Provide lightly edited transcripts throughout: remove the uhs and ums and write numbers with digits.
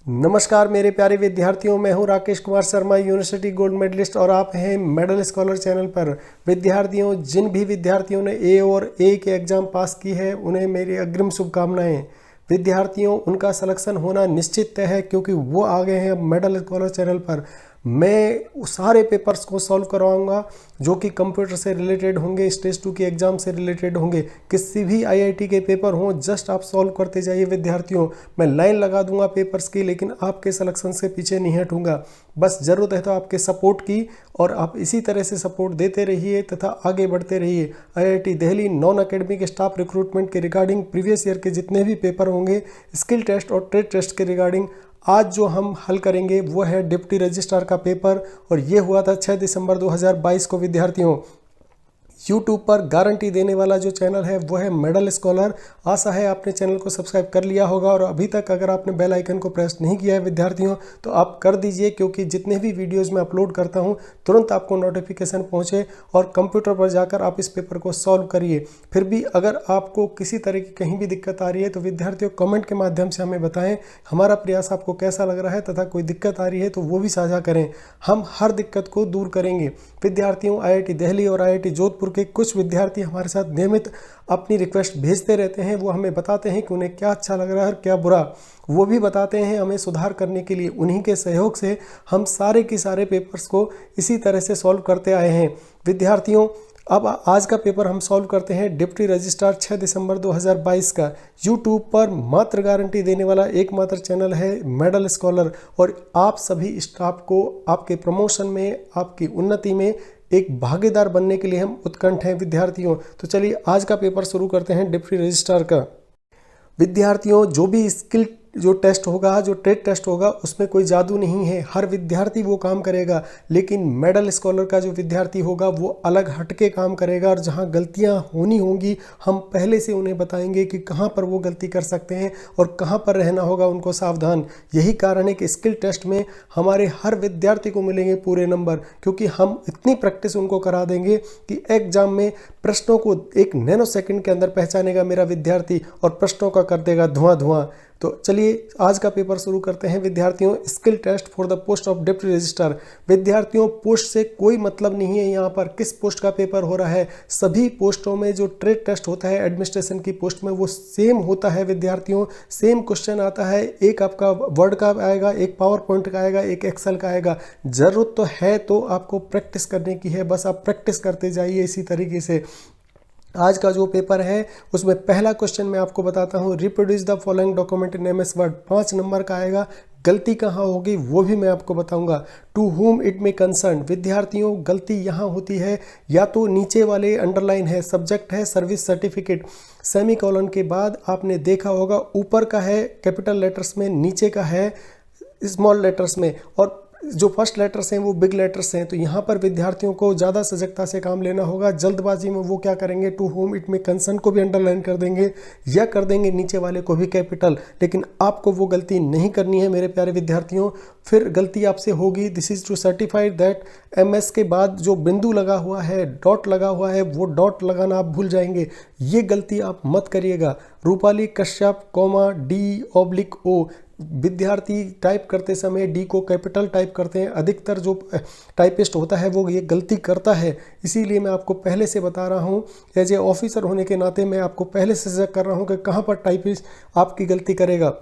नमस्कार मेरे प्यारे विद्यार्थियों, मैं हूं Rakesh Kumar Sharma, university gold medalist, और आप हैं मेडल स्कॉलर चैनल पर। विद्यार्थियों, जिन भी विद्यार्थियों ने ए और ए के एग्ज़ाम पास की है उन्हें मेरी अग्रिम शुभकामनाएं। विद्यार्थियों, उनका सिलेक्शन होना निश्चित तय है क्योंकि वो आ गए हैं मेडल स्कॉलर चैनल पर। मैं सारे पेपर्स को सॉल्व करवाऊंगा जो कि कंप्यूटर से रिलेटेड होंगे, स्टेज 2 के एग्ज़ाम से रिलेटेड होंगे। किसी भी आईआईटी के पेपर हों, जस्ट आप सॉल्व करते जाइए विद्यार्थियों। मैं लाइन लगा दूंगा पेपर्स की, लेकिन आपके सिलेक्शन से पीछे नहीं हटूंगा। बस ज़रूरत है तो आपके सपोर्ट की, और आप इसी तरह से सपोर्ट देते रहिए तथा आगे बढ़ते रहिए। IIT Delhi non academic staff recruitment के रिगार्डिंग प्रीवियस ईयर के जितने भी पेपर होंगे, स्किल टेस्ट और ट्रेड टेस्ट के रिगार्डिंग आज जो हम हल करेंगे वो है डिप्टी रजिस्ट्रार का पेपर, और ये हुआ था 6 दिसंबर 2022 को। विद्यार्थियों, यूट्यूब पर गारंटी देने वाला जो चैनल है वो है मेडल स्कॉलर। आशा है आपने चैनल को सब्सक्राइब कर लिया होगा, और अभी तक अगर आपने बेल आइकन को प्रेस नहीं किया है विद्यार्थियों तो आप कर दीजिए, क्योंकि जितने भी वीडियोस मैं अपलोड करता हूं तुरंत आपको नोटिफिकेशन पहुंचे और कंप्यूटर पर जाकर आप इस पेपर को सॉल्व करिए। फिर भी अगर आपको किसी तरह की कहीं भी दिक्कत आ रही है तो विद्यार्थियों कमेंट के माध्यम से हमें बताएं हमारा प्रयास आपको कैसा लग रहा है, तथा कोई दिक्कत आ रही है तो वो भी साझा करें। हम हर दिक्कत को दूर करेंगे। विद्यार्थियों, आईआईटी दिल्ली और आईआईटी जोधपुर के कुछ विद्यार्थी हमारे साथ नियमित अपनी रिक्वेस्ट भेजते रहते हैं। वो हमें बताते हैं कि उन्हें क्या अच्छा लग रहा है और क्या बुरा, वो भी बताते हैं हमें सुधार करने के लिए। उन्हीं के सहयोग से हम सारे के सारे पेपर्स को इसी तरह से सॉल्व करते आए हैं। विद्यार्थियों, अब आज का पेपर हम सॉल्व करते हैं डिप्टी रजिस्ट्रार 6 दिसंबर 2022 का। यूट्यूब पर मात्र गारंटी देने वाला एकमात्र चैनल है मेडल स्कॉलर, और आप सभी स्टाफ को आपके प्रमोशन में, आपकी उन्नति में एक भागीदार बनने के लिए हम उत्कंठ हैं विद्यार्थियों। तो चलिए आज का पेपर शुरू करते हैं डिप्टी रजिस्ट्रार का। विद्यार्थियों, जो भी स्किल जो टेस्ट होगा, जो ट्रेड टेस्ट होगा, उसमें कोई जादू नहीं है। हर विद्यार्थी वो काम करेगा, लेकिन मेडल स्कॉलर का जो विद्यार्थी होगा वो अलग हटके काम करेगा, और जहां गलतियां होनी होंगी हम पहले से उन्हें बताएंगे कि कहां पर वो गलती कर सकते हैं और कहां पर रहना होगा उनको सावधान। यही कारण है कि स्किल टेस्ट में हमारे हर विद्यार्थी को मिलेंगे पूरे नंबर, क्योंकि हम इतनी प्रैक्टिस उनको करा देंगे कि एग्जाम में प्रश्नों को 1 नैनो सेकंड के अंदर पहचानेगा मेरा विद्यार्थी और प्रश्नों का कर देगा धुआं धुआं। तो चलिए आज का पेपर शुरू करते हैं विद्यार्थियों। Skill test for the post of deputy registrar. विद्यार्थियों, पोस्ट से कोई मतलब नहीं है यहाँ पर किस पोस्ट का पेपर हो रहा है। सभी पोस्टों में जो ट्रेड टेस्ट होता है एडमिनिस्ट्रेशन की पोस्ट में वो सेम होता है विद्यार्थियों। सेम क्वेश्चन आता है, एक आपका वर्ड का आएगा, एक पावर पॉइंट का आएगा, एक एक्सेल का आएगा। जरूरत तो है तो आपको प्रैक्टिस करने की है, बस आप प्रैक्टिस करते जाइए इसी तरीके से। आज का जो पेपर है उसमें पहला क्वेश्चन मैं आपको बताता हूँ, reproduce the following document in MS word. 5 number का आएगा। गलती कहाँ होगी वो भी मैं आपको बताऊंगा। To whom it may concern. विद्यार्थियों, गलती यहाँ होती है या तो नीचे वाले अंडरलाइन है, सब्जेक्ट है सर्विस सर्टिफिकेट, सेमीकोलन के बाद आपने देखा होगा ऊपर का है कैपिटल लेटर्स में, नीचे का है स्मॉल लेटर्स में, और जो फर्स्ट लेटर्स हैं वो बिग लेटर्स हैं। तो यहाँ पर विद्यार्थियों को ज़्यादा सजगता से काम लेना होगा। जल्दबाजी में वो क्या करेंगे, टू होम इट में कंसर्न को भी अंडरलाइन कर देंगे या कर देंगे नीचे वाले को भी कैपिटल। लेकिन आपको वो गलती नहीं करनी है मेरे प्यारे विद्यार्थियों। फिर गलती आपसे होगी, this is to certify that Ms के बाद जो बिंदु लगा हुआ है, डॉट लगा हुआ है, वो डॉट लगाना आप भूल जाएंगे। ये गलती आप मत करिएगा। Rupali Kashyap comma D/O। विद्यार्थी टाइप करते समय डी को कैपिटल टाइप करते हैं। अधिकतर जो टाइपिस्ट होता है वो ये गलती करता है, इसीलिए मैं आपको पहले से बता रहा हूँ। एज ए ऑफिसर होने के नाते मैं आपको पहले से सजग कर रहा हूँ कि कहाँ पर टाइपिस्ट आपकी गलती करेगा।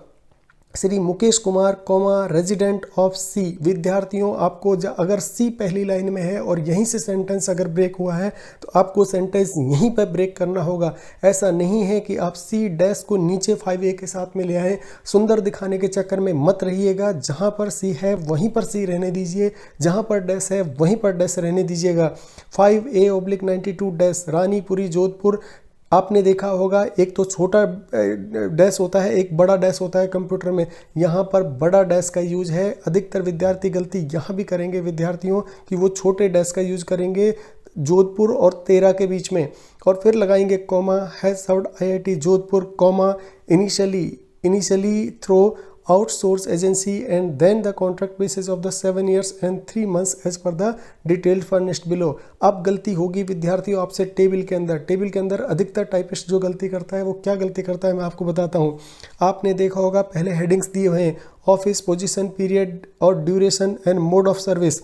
Shri Mukesh Kumar comma resident of C. विद्यार्थियों, आपको अगर सी पहली लाइन में है और यहीं से सेंटेंस अगर ब्रेक हुआ है तो आपको सेंटेंस यहीं पर ब्रेक करना होगा। ऐसा नहीं है कि आप सी डैश को नीचे 5A के साथ में ले आए। सुंदर दिखाने के चक्कर में मत रहिएगा। जहाँ पर सी है वहीं पर सी रहने दीजिए, जहाँ पर डैश है वहीं पर डैश रहने दीजिएगा। 5A/92 dash रानीपुरी Jodhpur. आपने देखा होगा एक तो छोटा डैश होता है, एक बड़ा डैश होता है कंप्यूटर में। यहाँ पर बड़ा डैश का यूज है। अधिकतर विद्यार्थी गलती यहाँ भी करेंगे विद्यार्थियों कि वो छोटे डैश का यूज करेंगे जोधपुर और 13 के बीच में, और फिर लगाएंगे comma, has served IIT Jodhpur comma initially through, outsource agency and then the contract basis of the 7 years and 3 months as per the detailed furnished below. अब गलती होगी विद्यार्थियों आपसे टेबल के अंदर अधिकतर टाइपिस्ट जो गलती करता है वो क्या गलती करता है मैं आपको बताता हूँ। आपने देखा होगा पहले हेडिंग्स दिए हुए हैं, ऑफिस, पोजीशन, पीरियड और duration and mode of service.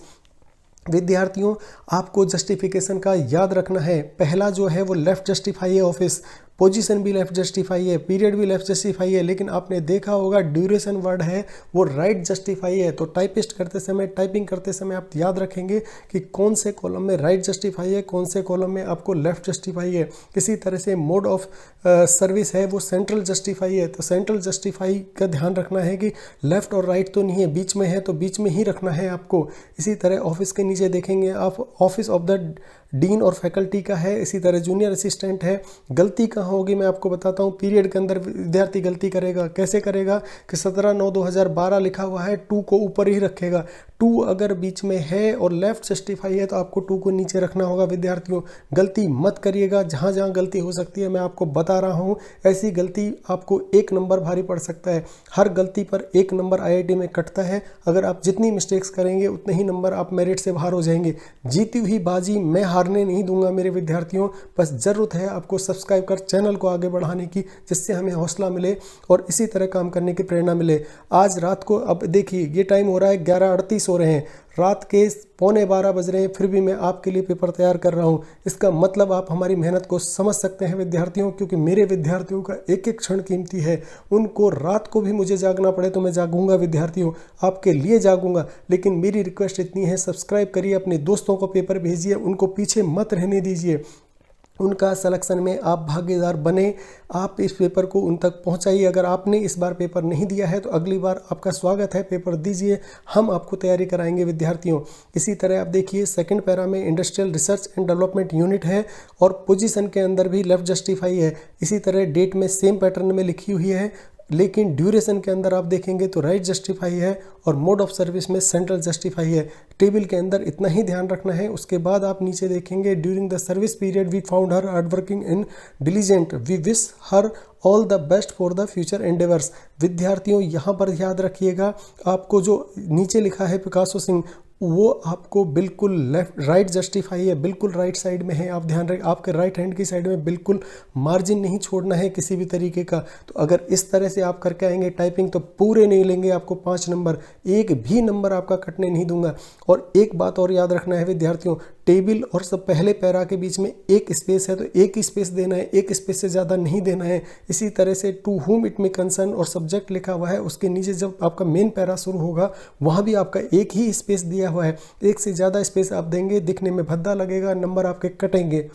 विद्यार्थियों आपको जस्टिफिकेशन का याद रखना है। पहला जो है वो लेफ्ट जस्टिफाई है, ऑफिस, पोजीशन भी लेफ्ट जस्टिफाई है, पीरियड भी लेफ्ट जस्टिफाई है, लेकिन आपने देखा होगा ड्यूरेशन वर्ड है वो राइट जस्टिफाई है। तो टाइपिस्ट करते समय, टाइपिंग करते समय आप याद रखेंगे कि कौन से कॉलम में राइट जस्टिफाई है, कौन से कॉलम में आपको लेफ्ट जस्टिफाई है। इसी तरह से मोड ऑफ सर्विस है वो सेंट्रल जस्टिफाई है। तो सेंट्रल जस्टिफाई का ध्यान रखना है कि लेफ्ट और राइट तो नहीं है, बीच में है, तो बीच में ही रखना है आपको। इसी तरह ऑफिस के नीचे देखेंगे आप ऑफिस ऑफ द डीन और फैकल्टी का है। इसी तरह जूनियर असिस्टेंट है। गलती कहाँ होगी मैं आपको बताता हूँ। पीरियड के अंदर विद्यार्थी गलती करेगा, कैसे करेगा कि 17/9/2012 लिखा हुआ है, 2 को ऊपर ही रखेगा। 2 अगर बीच में है और लेफ्ट जस्टिफाई है तो आपको 2 को नीचे रखना होगा। विद्यार्थियों गलती मत करिएगा, जहाँ जहाँ गलती हो सकती है मैं आपको बता रहा हूँ। ऐसी गलती आपको 1 नंबर भारी पड़ सकता है। हर गलती पर 1 नंबर IIT में कटता है। अगर आप जितनी मिस्टेक्स करेंगे उतने ही नंबर आप मेरिट से बाहर हो जाएंगे। जीती हुई बाजी मैं हारने नहीं दूंगा मेरे विद्यार्थियों। बस ज़रूरत है आपको सब्सक्राइब कर चैनल को आगे बढ़ाने की, जिससे हमें हौसला मिले और इसी तरह काम करने की प्रेरणा मिले। आज रात को, अब देखिए ये टाइम हो रहा है 11:38 हो रहे हैं, रात के 11:15 बज रहे हैं, फिर भी मैं आपके लिए पेपर तैयार कर रहा हूं। इसका मतलब आप हमारी मेहनत को समझ सकते हैं विद्यार्थियों, क्योंकि मेरे विद्यार्थियों का एक एक क्षण कीमती है। उनको रात को भी मुझे जागना पड़े तो मैं जागूंगा विद्यार्थियों, आपके लिए जागूंगा। लेकिन मेरी रिक्वेस्ट इतनी है, सब्सक्राइब करिए, अपने दोस्तों को पेपर भेजिए, उनको पीछे मत रहने दीजिए। उनका सिलेक्शन में आप भागीदार बने, आप इस पेपर को उन तक पहुंचाइए। अगर आपने इस बार पेपर नहीं दिया है तो अगली बार आपका स्वागत है, पेपर दीजिए, हम आपको तैयारी कराएंगे विद्यार्थियों। इसी तरह आप देखिए सेकंड पैरा में industrial research and development unit है और पोजीशन के अंदर भी लेफ्ट जस्टिफाई है। इसी तरह डेट में सेम पैटर्न में लिखी हुई है, लेकिन ड्यूरेशन के अंदर आप देखेंगे तो राइट जस्टिफाई है और मोड ऑफ सर्विस में सेंट्रल जस्टिफाई है। टेबल के अंदर इतना ही ध्यान रखना है। उसके बाद आप नीचे देखेंगे during the service period we found her hard working in diligent, we wish her all the best for the future endeavours. विद्यार्थियों यहाँ पर याद रखिएगा, आपको जो नीचे लिखा है पिकासो सिंह, वो आपको बिल्कुल लेफ्ट राइट जस्टिफाई है, बिल्कुल राइट साइड में है। आप ध्यान रखें, आपके राइट हैंड की साइड में बिल्कुल मार्जिन नहीं छोड़ना है किसी भी तरीके का। तो अगर इस तरह से आप करके आएंगे टाइपिंग तो पूरे नहीं लेंगे आपको 5 नंबर, एक भी नंबर आपका कटने नहीं दूंगा। और एक बात और याद रखना है विद्यार्थियों, टेबल और सब पहले पैरा के बीच में एक स्पेस है तो एक ही स्पेस देना है, एक स्पेस से ज़्यादा नहीं देना है। इसी तरह से to whom it may concern और सब्जेक्ट लिखा हुआ है, उसके नीचे जब आपका मेन पैरा शुरू होगा वहाँ भी आपका एक ही स्पेस दिया हुआ है। एक से ज़्यादा स्पेस आप देंगे दिखने में भद्दा लगेगा, नंबर आपके कटेंगे,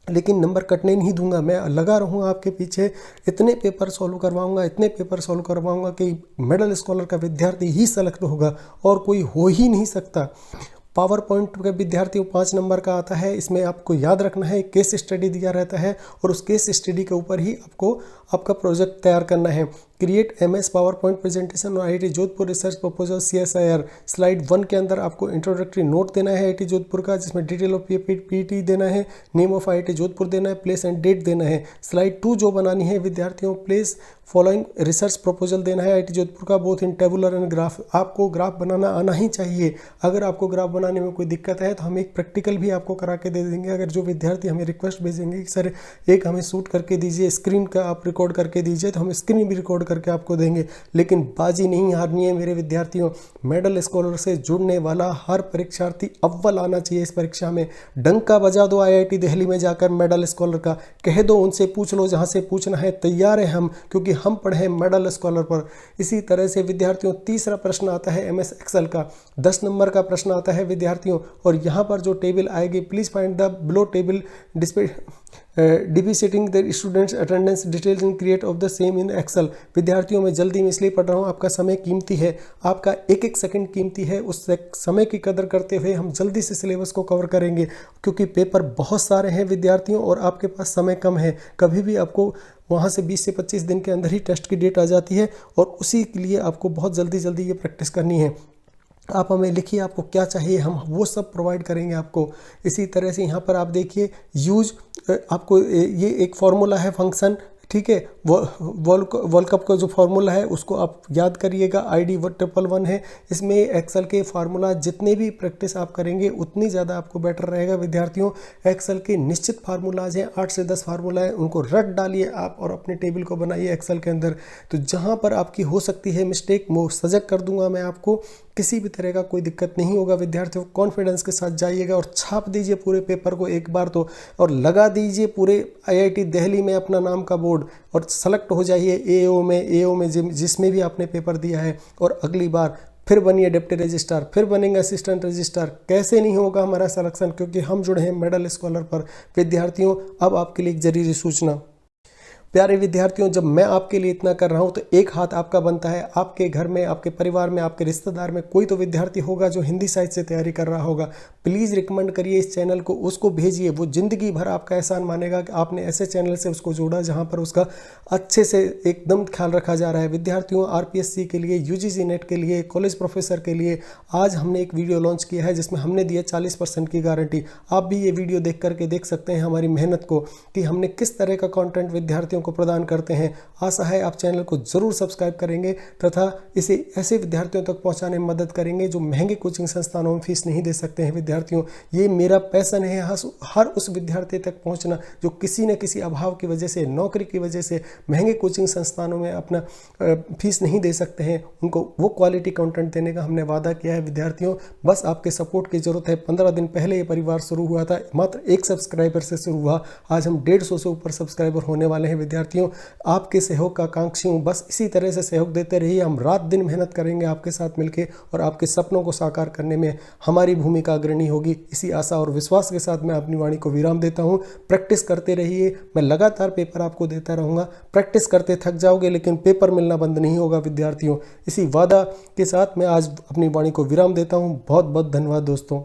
लेकिन नंबर कटने नहीं दूंगा। मैं लगा रहूँगा आपके पीछे, इतने पेपर सॉल्व करवाऊंगा, इतने पेपर सॉल्व करवाऊंगा कि मेडल स्कॉलर का विद्यार्थी ही सेलेक्ट होगा और कोई हो ही नहीं सकता। पावर पॉइंट के विद्यार्थियों 5 नंबर का आता है। इसमें आपको याद रखना है केस स्टडी दिया रहता है और उस केस स्टडी के ऊपर ही आपको आपका प्रोजेक्ट तैयार करना है। Create MS power point presentation और IIT Jodhpur research proposal CSIR। Slide 1 के अंदर आपको इंट्रोडक्टरी नोट देना है IIT जोधपुर का, जिसमें डिटेल ऑफ PPT देना है, नेम ऑफ IIT जोधपुर देना है, प्लेस एंड डेट देना है। स्लाइड 2 जो बनानी है विद्यार्थियों, प्लेस फॉलोइंग रिसर्च प्रपोजल देना है IIT जोधपुर का, both in tabular and graph. आपको ग्राफ बनाना आना ही चाहिए। अगर आपको ग्राफ बनाने में कोई दिक्कत है तो हम एक प्रैक्टिकल भी आपको करा के दे देंगे। अगर जो विद्यार्थी हमें रिक्वेस्ट भेजेंगे कि सर एक हमें शूट करके दीजिए, स्क्रीन का आप रिकॉर्ड करके दीजिए, तो हम स्क्रीन भी रिकॉर्ड करके आपको देंगे। लेकिन बाजी नहीं हारनी है मेरे विद्यार्थियों। मेडल स्कॉलर से जुड़ने वाला हर परीक्षार्थी अव्वल आना चाहिए इस परीक्षा में। डंका बजा दो IIT दिल्ली में जाकर मेडल स्कॉलर का, कह दो उनसे पूछ लो जहाँ से पूछना है, तैयार है हम, क्योंकि हम पढ़े हैं मेडल स्कॉलर पर। इसी तरह से विद्यार्थियों तीसरा प्रश्न आता है MS एक्सेल का, 10 नंबर का प्रश्न आता है विद्यार्थियों। और यहाँ पर जो टेबल आएगी, please find the below table depicting the students attendance details in create of the same in Excel. विद्यार्थियों मैं जल्दी में इसलिए पढ़ रहा हूँ, आपका समय कीमती है, आपका एक एक सेकंड कीमती है। उस समय की कदर करते हुए हम जल्दी से सिलेबस को कवर करेंगे, क्योंकि पेपर बहुत सारे हैं विद्यार्थियों और आपके पास समय कम है। कभी भी आपको वहाँ से 20 से 25 दिन के अंदर ही टेस्ट की डेट आ जाती है और उसी के लिए आपको बहुत जल्दी ये प्रैक्टिस करनी है। आप हमें लिखिए आपको क्या चाहिए, हम वो सब प्रोवाइड करेंगे आपको। इसी तरह से यहाँ पर आप देखिए यूज, आपको ये एक फॉर्मूला है फंक्शन ठीक है। वर्ल्ड कप का जो फार्मूला है उसको आप याद करिएगा, ID 111 है। इसमें एक्सेल के फार्मूला जितने भी प्रैक्टिस आप करेंगे उतनी ज़्यादा आपको बेटर रहेगा विद्यार्थियों। एक्सेल के निश्चित फार्मूलाज हैं, 8 से 10 फार्मूला है, उनको रट डालिए आप और अपने टेबल को बनाइए एक्सेल के अंदर। तो जहाँ पर आपकी हो सकती है मिस्टेक वो सजेस्ट कर दूंगा मैं आपको, किसी भी तरह का कोई दिक्कत नहीं होगा विद्यार्थियों। कॉन्फिडेंस के साथ जाइएगा और छाप दीजिए पूरे पेपर को एक बार तो, और लगा दीजिए पूरे IIT दिल्ली में अपना नाम का बोर्ड, और सेलेक्ट हो जाइए AO में जिसमें भी आपने पेपर दिया है। और अगली बार फिर बनिए डिप्टी रजिस्ट्रार, फिर बनेंगे असिस्टेंट रजिस्ट्रार। कैसे नहीं होगा हमारा सिलेक्शन, क्योंकि हम जुड़े हैं मेडल स्कॉलर पर। विद्यार्थियों अब आपके लिए एक जरूरी सूचना, प्यारे विद्यार्थियों, जब मैं आपके लिए इतना कर रहा हूं तो एक हाथ आपका बनता है। आपके घर में, आपके परिवार में, आपके रिश्तेदार में कोई तो विद्यार्थी होगा जो हिंदी साहित्य से तैयारी कर रहा होगा। प्लीज़ रिकमेंड करिए इस चैनल को, उसको भेजिए। वो ज़िंदगी भर आपका एहसान मानेगा कि आपने ऐसे चैनल से उसको जोड़ा जहाँ पर उसका अच्छे से एकदम ख्याल रखा जा रहा है। विद्यार्थियों, RPSC के लिए, UGC नेट के लिए, कॉलेज प्रोफेसर के लिए आज हमने एक वीडियो लॉन्च किया है जिसमें हमने दिया 40% की गारंटी। आप भी ये वीडियो देख करके देख सकते हैं हमारी मेहनत को कि हमने किस तरह का कंटेंट विद्यार्थियों को प्रदान करते हैं। आशा है आप चैनल को जरूर सब्सक्राइब करेंगे तथा इसे ऐसे विद्यार्थियों तक पहुंचाने में मदद करेंगे जो महंगे कोचिंग संस्थानों में फीस नहीं दे सकते हैं। विद्यार्थियों, ये मेरा पैशन है हर उस विद्यार्थी तक पहुंचना जो किसी न किसी अभाव की वजह से, नौकरी की वजह से महंगे कोचिंग संस्थानों में अपना फीस नहीं दे सकते हैं। उनको वो क्वालिटी कंटेंट देने का हमने वादा किया है। विद्यार्थियों, बस आपके सपोर्ट की जरूरत है। 15 दिन पहले ये परिवार शुरू हुआ था, मात्र 1 सब्सक्राइबर से शुरू हुआ, आज हम 150 से ऊपर सब्सक्राइबर होने वाले हैं। विद्यार्थियों, आपके सहयोग का आकांक्षी हूँ, बस इसी तरह से सहयोग देते रहिए। हम रात दिन मेहनत करेंगे आपके साथ मिलकर और आपके सपनों को साकार करने में हमारी भूमिका अग्रणी होगी। इसी आशा और विश्वास के साथ मैं अपनी वाणी को विराम देता हूँ। प्रैक्टिस करते रहिए, मैं लगातार पेपर आपको देता रहूँगा। प्रैक्टिस करते थक जाओगे लेकिन पेपर मिलना बंद नहीं होगा विद्यार्थियों। इसी वादा के साथ मैं आज अपनी वाणी को विराम देता हूँ। बहुत बहुत धन्यवाद दोस्तों।